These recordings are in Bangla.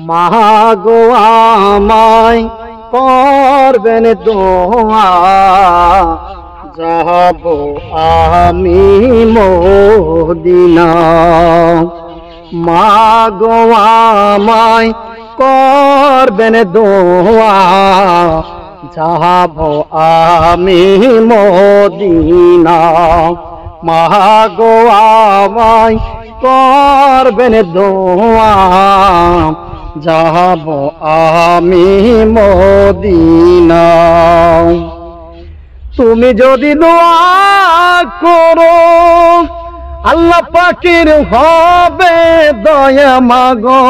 মাগো আমায় করবেন দোয়া, যাব আমি মদিনা। মাগো আমায় করবেন দোয়া, যাব আমি মদিনা। মাগো আমায় করবেন দোয়া, যাব আমি মদিনা। তুমি যদি দোয়া করো আল্লাহ পাকের হবে দয়া মাগো।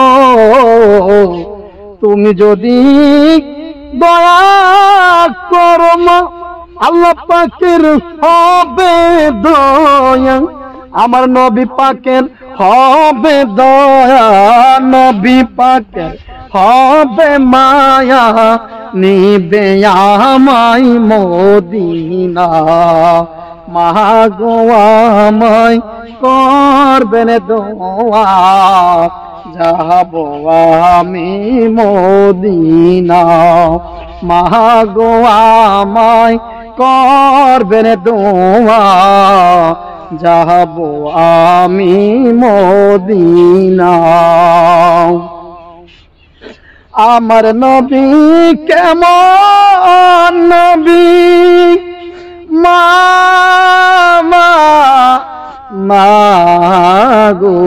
তুমি যদি দয়া করো আল্লাহ পাকের হবে দয়া, আমার নবী পাকের হবে দয়া, নবী পাকের হবে মায়া, নিবে আমায় মদিনা। মাগো আমায় করবেন দোয়া, যাব আমি মদিনা। মাগো আমায় করবেন দোয়া, যাব আমি মদিনা। আমার নবী কেমন নবী, মাগো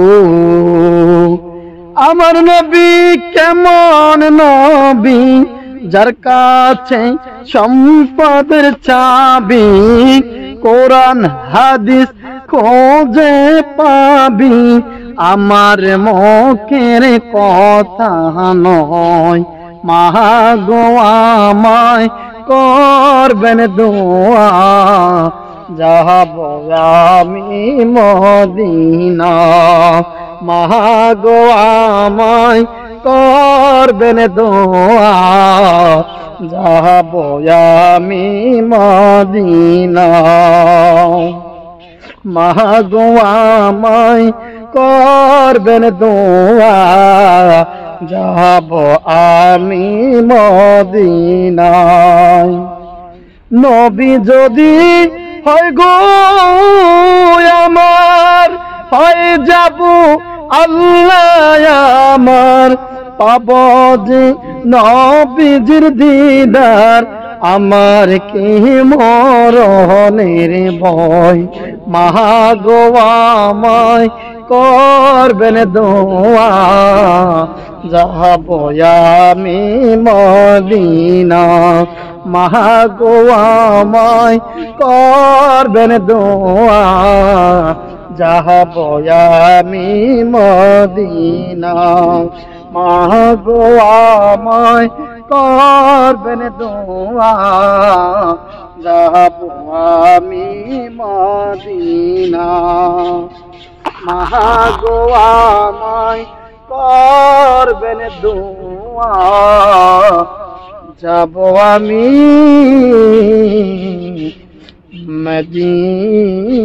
আমার নবী কেমন নবী, যার কাছে সম্পদের চাবি, কোরআন হাদিস খোঁজে পাবি, আমার মুখের কথা নয়। মাগো আমায় করবেন দোয়া, যাব আমি মদিনা। মাগো আমায় করবেন দোয়া, যাব আমি মদিনা। মাগো আমায় করবেন দোয়া, যাব আমি মদিনা। নবী যদি হয় গো আমার, হয় যাব আল্লাহ আমার, পাব যে নবীজির দিদার, আমার কি মরণের ভয়। মাগো আমায় করবেন দোয়া, যাব আমি মদিনা। মাগো আমায় করবেন দোয়া, যাব আমি মদিনা। মাগো আমায় করবেন দোয়া, যাব আমি মদিনা। মাগো আমায় করবেন দোয়া, যাব আমি মদিনা।